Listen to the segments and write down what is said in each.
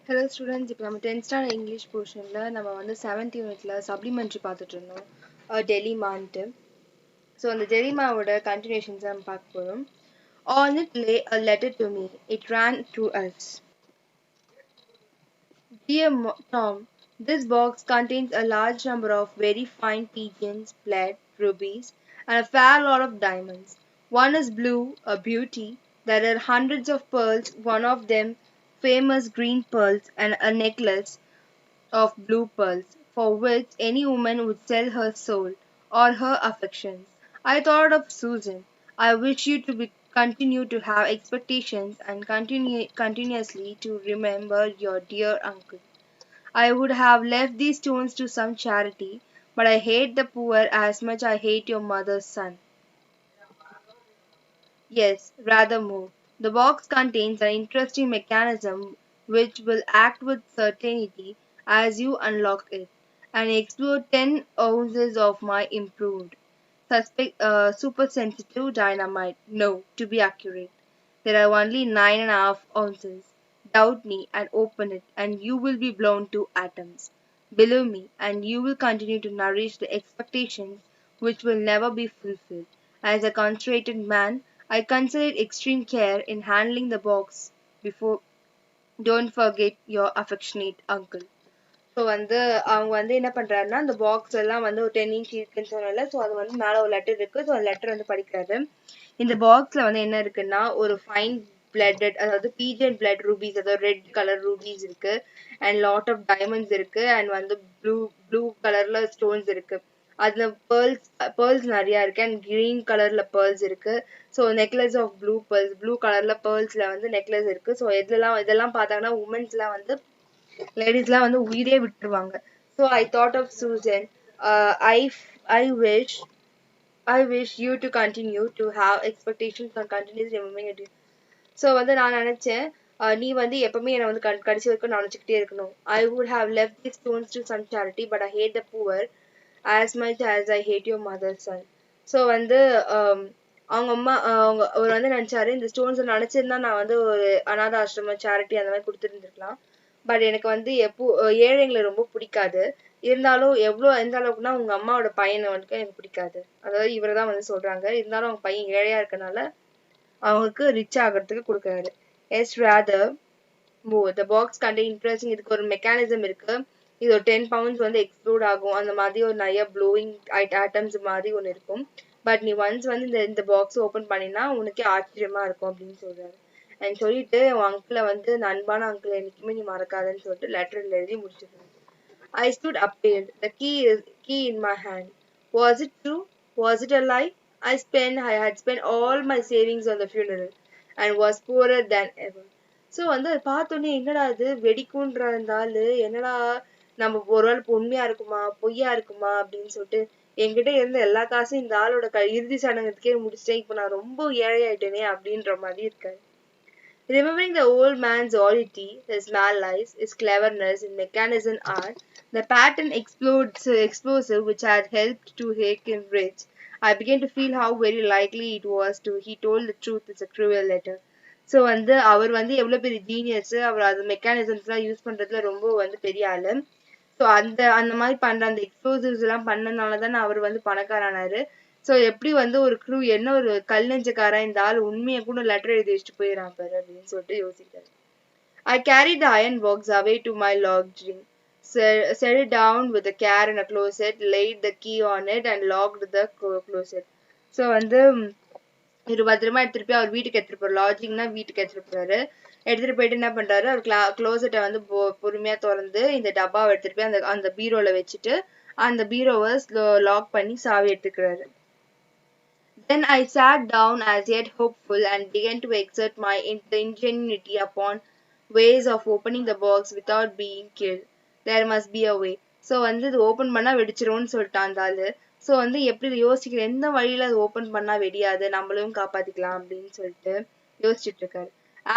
Hello students, இப்போ நம்ம 10th standard English portionல நம்ம வந்து 7th unitல supplementary பார்த்துட்டு இருந்தோம். டெலிமான்ட்டு. ஸோ அந்த டெலிமாவோட continuations நம்ம பார்க்க போறோம். On it lay a letter to me. It ran to us. Dear Tom, this box contains a large number of very fine pigeons, blood, rubies, and a fair lot of diamonds. One is blue, a beauty. There are hundreds of pearls, one of them famous green pearls, and a necklace of blue pearls, for which any woman would sell her soul or her affections. I thought of Susan. I wish you to continue to have expectations and continuously to remember your dear uncle. I would have left these stones to some charity, but I hate the poor as much I hate your mother's son. Yes, rather more. The box contains an interesting mechanism which will act with certainty as you unlock it, and explode 10 ounces of my improved super sensitive dynamite. No, to be accurate, there are only 9.5 ounces. Doubt me and open it, and you will be blown to atoms. Believe me, and you will continue to nourish the expectations which will never be fulfilled. As a concentrated man, I considered extreme care in handling the box before. Don't forget your affectionate uncle. So வந்து அவங்க வந்து என்ன பண்றாருன்னா அந்த box எல்லாம் வந்து ஒரு 10 inch இருக்குன்னு சொன்னல. ஸோ அது வந்து மேலே ஒரு லெட்டர் இருக்கு. ஸோ அந்த லெட்டர் வந்து படிக்கிறாரு. இந்த பாக்ஸ்ல வந்து என்ன இருக்குன்னா ஒரு ஃபைன் பிளட்டட் அதாவது பீஜன் பிளட் ரூபீஸ் அதாவது ரெட் கலர் ரூபீஸ் இருக்கு அண்ட் லாட் ஆஃப் டைமண்ட்ஸ் இருக்கு அண்ட் வந்து ப்ளூ ப்ளூ கலர்ல ஸ்டோன்ஸ் இருக்கு. அதுல பேர்ல்ஸ் நிறைய இருக்கு அண்ட் கிரீன் கலர்ல பேர்ல்ஸ் இருக்கு. ஸோ நெக்லஸ் ஆஃப் ப்ளூ கலர்ல பேர்ல்ஸ்ல வந்து நெக்லஸ் இருக்கு. ஸோ இதெல்லாம் பார்த்தாங்கன்னா உமன்ஸ்லாம் வந்து லேடிஸ்லாம் வந்து உயிரே விட்டுருவாங்க. So I thought of Susan. I I wish I wish you to continue to have expectations and continuously remembering it. So வந்து நான் நினைச்சேன் நீ வந்து எப்பவுமே என்னை வந்து கடைசி வரைக்கும் நினைச்சுக்கிட்டே இருக்கணும். I would have left these stones to some charity, but I hate the poor as much as I hate your mother's son. So வந்து அவங்க அம்மா அவர் வந்து நினைச்சாரு இந்த ஸ்டோன்ஸ் நினைச்சிருந்தா நான் வந்து ஒரு அனாத ஆசிரம சேரிட்டி அந்த மாதிரி கொடுத்துருந்துருக்கலாம். பட் எனக்கு வந்து ஏழைங்களை ரொம்ப பிடிக்காது. இருந்தாலும் எந்த அளவுக்குன்னா உங்க அம்மாவோட பையனை வந்துட்டு எனக்கு பிடிக்காது. அதாவது இவரை தான் வந்து சொல்றாங்க. இருந்தாலும் அவங்க பையன் ஏழையா இருக்கனால அவங்களுக்கு ரிச் ஆகிறதுக்கு கொடுக்குறாரு. Yes rather move the box contain interesting. இதுக்கு ஒரு மெக்கானிசம் இருக்கு. இது ஒரு 10 pounds வந்து எக்ஸ்ப்ளோட் ஆகும். அந்த மாதிரி ஒரு நிறைய ப்ளோயிங் ஆட்டம்ஸ் மாதிரி ஒன்று இருக்கும். பட் நீ ஒன்ஸ் வந்து இந்த பாக்ஸ் ஓப்பன் பண்ணினா உனக்கே ஆச்சரியமா இருக்கும் அப்படின்னு சொல்றாரு. அண்ட் சொல்லிட்டு உன் அங்கிளை வந்து அன்பான அங்கிள் என்னைக்குமே நீ மறக்காதன்னு சொல்லிட்டு லெட்டர்ல எழுதி முடிச்சிருக்காரு. I stood appalled, the key in my hand. Was it true? Was it a lie? I had spent all my savings on the funeral and was poorer than ever. So வந்து அதை பார்த்தோன்னே என்னடா அது வெடிக்குன்ற இருந்தாலு என்னடா நம்ம ஒருவேளை உண்மையா இருக்குமா பொய்யா இருக்குமா அப்படின்னு சொல்லிட்டு என்கிட்ட இருந்த எல்லா காசும் இந்த ஆளோட இறுதி சடங்குக்கே முடிச்சிட்டேன். இப்போ நான் ரொம்ப ஏழையாயிட்டேனே அப்படின்ற மாதிரி இருக்காரு. Remembering the old man's oddity, his mad lies, his cleverness in mechanism art, the patent explosive which had helped to make him rich, I began to feel how very likely it was to he told the truth is a cruel letter. So வந்து அவர் வந்து எவ்வளோ பெரிய genius, அவர் அது மெக்கானிசம்ஸ்லாம் use பண்ணுறதுல ரொம்ப வந்து பெரிய ஆளு. ஸோ அந்த மாதிரி பண்ணுற அந்த எக்ஸ்ப்ளோசிவ்ஸ் எல்லாம் பண்ணனால தானே அவர் வந்து பணக்காரானாரு. ஸோ எப்படி வந்து ஒரு க்ரூ என்ன ஒரு கல் நெஞ்சக்காரன் இந்த ஆள் உண்மையை கூட லெட்டர் எழுதி வச்சுட்டு போயிடறான் பாரு அப்படின்னு சொல்லிட்டு யோசிக்கிறாரு. I carried the iron box away to my lodging, set it down with a care in a closet, laid the key on it and locked the closet. So வந்து இவர் பத்திரமா எடுத்துட்டு போய் அவர் வீட்டுக்கு எடுத்துட்டு போறாரு. லாட்ஜிங்னா வீட்டுக்கு எடுத்துட்டு போறாரு. எடுத்துட்டு போயிட்டு என்ன பண்றாரு, அவர் க்ளோசெட்டை வந்து பொறுமையா திறந்து இந்த டப்பாவை எடுத்துட்டு போய் அந்த பீரோல வச்சுட்டு அந்த பீரோவை லாக் பண்ணி சாவி எடுத்துக்கிறாரு. Then I sat down as yet hopeful and began to exert my ingenuity upon ways of opening the box without being killed. There must be a way. So வந்து இது ஓப்பன் பண்ணா வெடிச்சிரும்னு சொல்லிட்டான் அந்த ஆளு. ஸோ வந்து எப்படி யோசிக்கிறேன் எந்த வழியில அது ஓப்பன் பண்ணா வெடியாது நம்மளையும் காப்பாத்திக்கலாம் அப்படின்னு சொல்லிட்டு யோசிச்சுட்டு இருக்காரு.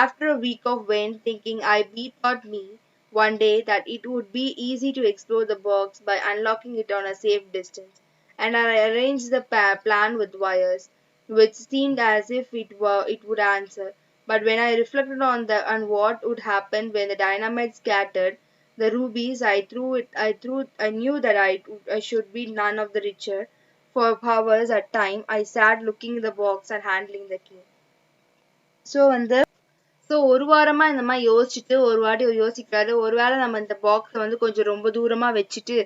After a week of vain thinking, I bethought me one day that it would be easy to explore the box by unlocking it on a safe distance, and I arranged the plan with wires, which seemed as if it would answer. But when I reflected on what would happen when the dynamite scattered the rubies, I knew that I should be none of the richer. For hours at time, I sat looking in the box and handling the key. So வந்து ஒரு வாரமா இந்த மாரி யோசிச்சுட்டு ஒரு வாட்டி யோசிக்கிறாரு. ஒருவேளை நம்ம இந்த பாக்ஸ வந்து கொஞ்சம் ரொம்ப தூரமா வச்சுட்டு,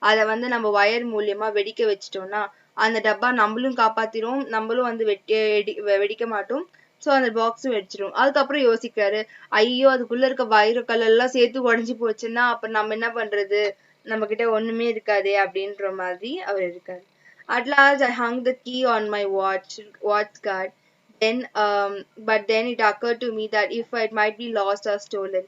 அத வந்து நம்ம வயர் மூலியமா வெடிக்க வச்சுட்டோம்னா, அந்த டப்பா நம்மளும் காப்பாத்திரும். நம்மளும் வந்து வெடிக்க மாட்டோம். அந்த பாக்ஸும் வெடிச்சிரும். அதுக்கப்புறம் யோசிக்கிறாரு. ஐயோ! அதுக்குள்ள இருக்க வைரக்கல் எல்லாம் சேர்த்து உடைஞ்சு போச்சுன்னா, அப்ப நம்ம என்ன பண்றது? நம்மகிட்ட ஒண்ணுமே இருக்காதே! அப்படின்ற மாதிரி அவர் இருக்காரு. At last, I hung the key on my watch guard. But then it occurred to me that if it might be lost or stolen.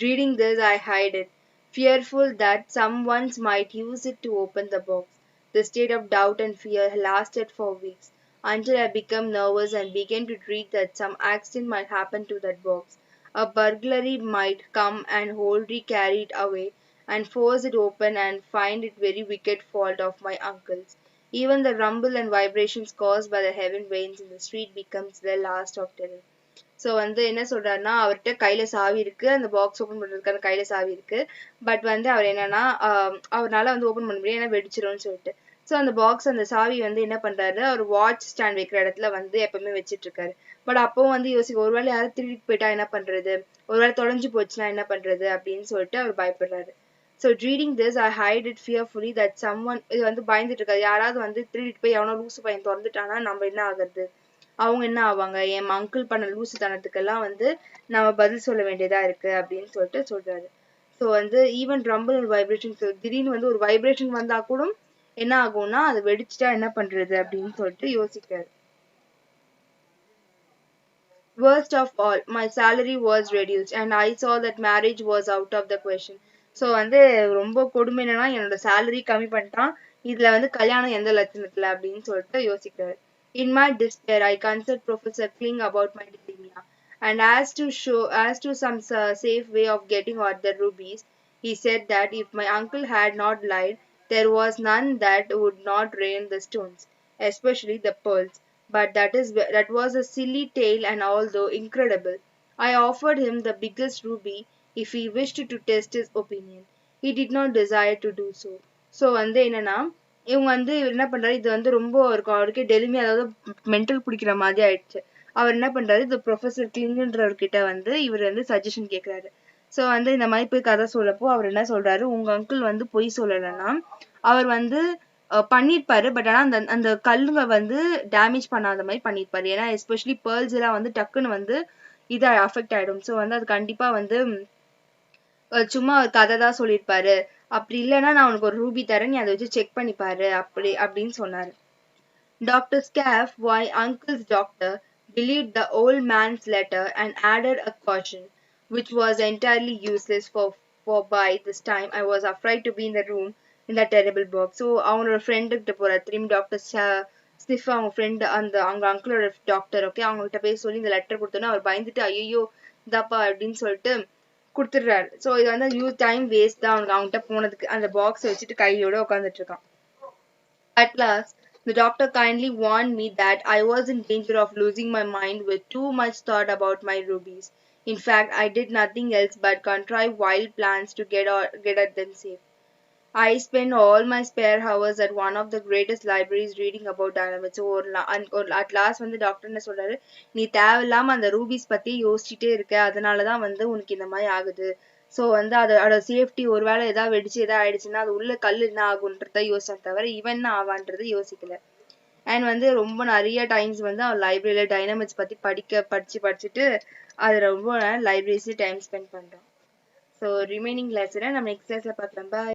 Reading this, I hid it, fearful that someone might use it to open the box. The state of doubt and fear lasted for weeks, until I became nervous and began to dread that some accident might happen to that box. A burglary might come and wholly carry it away and force it open and find it very wicked fault of my uncle's. Even the rumble and vibrations caused by the heavy rains in the street becomes the last of terror. வந்து என்ன சொல்றாருன்னா, அவர்ட்ட கையில சாவி இருக்கு. அந்த box open பண்றதுக்கான கையில சாவி இருக்கு. பட் வந்து அவர் என்னன்னா, அவர்னால வந்து ஓப்பன் பண்ண முடியாது. ஏன்னா வெடிச்சிரும்னு சொல்லிட்டு. அந்த பாக்ஸ் அந்த சாவி வந்து என்ன பண்றாரு, அவர் வாட்ச் ஸ்டாண்ட் வைக்கிற இடத்துல வந்து எப்பவுமே வச்சுட்டு இருக்காரு. பட் அப்பவும் வந்து ஒருவேளை யாரும் திருடிட்டு போயிட்டா என்ன பண்றது? ஒருவேளை தொலைஞ்சு போச்சுன்னா என்ன பண்றது? அப்படின்னு சொல்லிட்டு அவர் பயப்படுறாரு. reading this, I hide it fearfully that someone இது வந்து பயந்துட்டு இருக்காரு. யாராவது வந்து திருடிட்டு போய் எவனோ லூசு பையன் தொறந்துட்டானா நம்ம என்ன ஆகுறது? அவங்க என்ன ஆவாங்க? என் அங்கிள் பண்ண லூசுத்தனத்துக்கெல்லாம் வந்து நம்ம பதில் சொல்ல வேண்டியதா இருக்கு அப்படின்னு சொல்லிட்டு சொல்றாரு. வந்து ஈவன் ரம்பிள் அண்ட் வைப்ரேஷன் திடீர்னு வந்து ஒரு வைப்ரேஷன் வந்தா கூட என்ன ஆகும்னா அது வெடிச்சிட்டா என்ன பண்றது அப்படின்னு சொல்லிட்டு யோசிக்கிறாரு. Worst of all, my salary was reduced and I saw that marriage was out of the question. வந்து ரொம்ப கொடுமை என்னன்னா என்னோட salary கம்மி பண்ணிட்டான். இதுல வந்து கல்யாணம் எந்த லட்சணத்துல அப்படின்னு சொல்லிட்டு யோசிக்கிறாரு. In my despair, I consulted Professor Kling about my dilemma and as to some safe way of getting at the rubies. He said that if my uncle had not lied, there was none that would not rain the stones, especially the pearls. But that was a silly tale, and although incredible, I offered him the biggest ruby if he wished to test his opinion. He did not desire to do so. வந்து என்னன்னா இவங்க வந்து இவர் என்ன பண்றாரு, இது வந்து ரொம்ப அவருக்கு டெலிமி அதாவது மென்டல் பிடிக்கிற மாதிரி ஆயிடுச்சு. அவர் என்ன பண்றாரு, இது ப்ரொஃபசர் கிளிங்ன்றவர்கிட்ட வந்து இவர் வந்து சஜஷன் கேட்கிறாரு. வந்து இந்த மாதிரி போய் கதை சொல்லப்போ அவர் என்ன சொல்றாரு, உங்க அங்கிள் வந்து பொய் சொல்லலைன்னா அவர் வந்து பண்ணிருப்பாரு. பட் ஆனா அந்த அந்த கல்லுங்க வந்து டேமேஜ் பண்ணாத மாதிரி பண்ணிருப்பாரு. ஏன்னா எஸ்பெஷலி பேர்ல்ஸ் எல்லாம் வந்து டக்குன்னு வந்து இதை அஃபெக்ட் ஆயிடும். வந்து அது கண்டிப்பா வந்து சும்மா ஒரு கதை தான் சொல்லியிருப்பாரு. அப்படி இல்லைன்னா நான் உனக்கு ஒரு ரூபி தரேன், நீ அதை வச்சு செக் பண்ணி பாரு அப்படின்னு சொன்னாரு. Dr. Scaff, my uncle's doctor, believed the old man's letter and added a caution, which was entirely useless for by this time I was afraid to be in the room in that terrible box. அவங்களோட friend கிட்ட போறாரு. திரும்பி doctor stiff அவங்க friend அவங்க அங்கிளோட doctor. Okay, அவங்ககிட்ட போய் சொல்லி இந்த லெட்டர் கொடுத்தோன்னா அவர் பயந்துட்டு ஐயோ இதாப்பா அப்படின்னு சொல்லிட்டு கொடுத்துடுறாரு. இது வந்து டைம் வேஸ்ட் தான் அவங்ககிட்ட போனதுக்கு. அந்த பாக்ஸ் வச்சுட்டு கையோட உட்காந்துட்டு இருக்கான். At last, the doctor kindly warned me that I was in danger of losing my mind with too much thought about my rubies. In fact, I did nothing else but contrive wild plans to get at them safe. I spent all my spare hours at one of the greatest libraries reading about dynamite. At last வந்து doctor என்ன சொல்றாரு, நீ தேவையில்லாம அந்த rupees பத்தி யோசிச்சுட்டே இருக்க, அதனாலதான் வந்து உனக்கு இந்த மாதிரி ஆகுது. வந்து அதோட சேஃப்டி ஒருவேளை ஏதாவது வெடிச்சு ஏதாவது ஆயிடுச்சுன்னா அது உள்ள கல் என்ன ஆகுன்றத யோசிச்சா தவிர இவன் என்ன ஆவான்றது யோசிக்கல. அண்ட் வந்து ரொம்ப நிறைய டைம்ஸ் வந்து அவன் லைப்ரரியில டைனமிக்ஸ் பத்தி படிச்சுட்டு அது ரொம்ப லைப்ரரிஸ்ல டைம் ஸ்பெண்ட் பண்றான். ரிமைனிங் லெசனை நம்ம நெக்ஸ்ட் கிளாஸ்ல பார்க்கலாம். பாய்.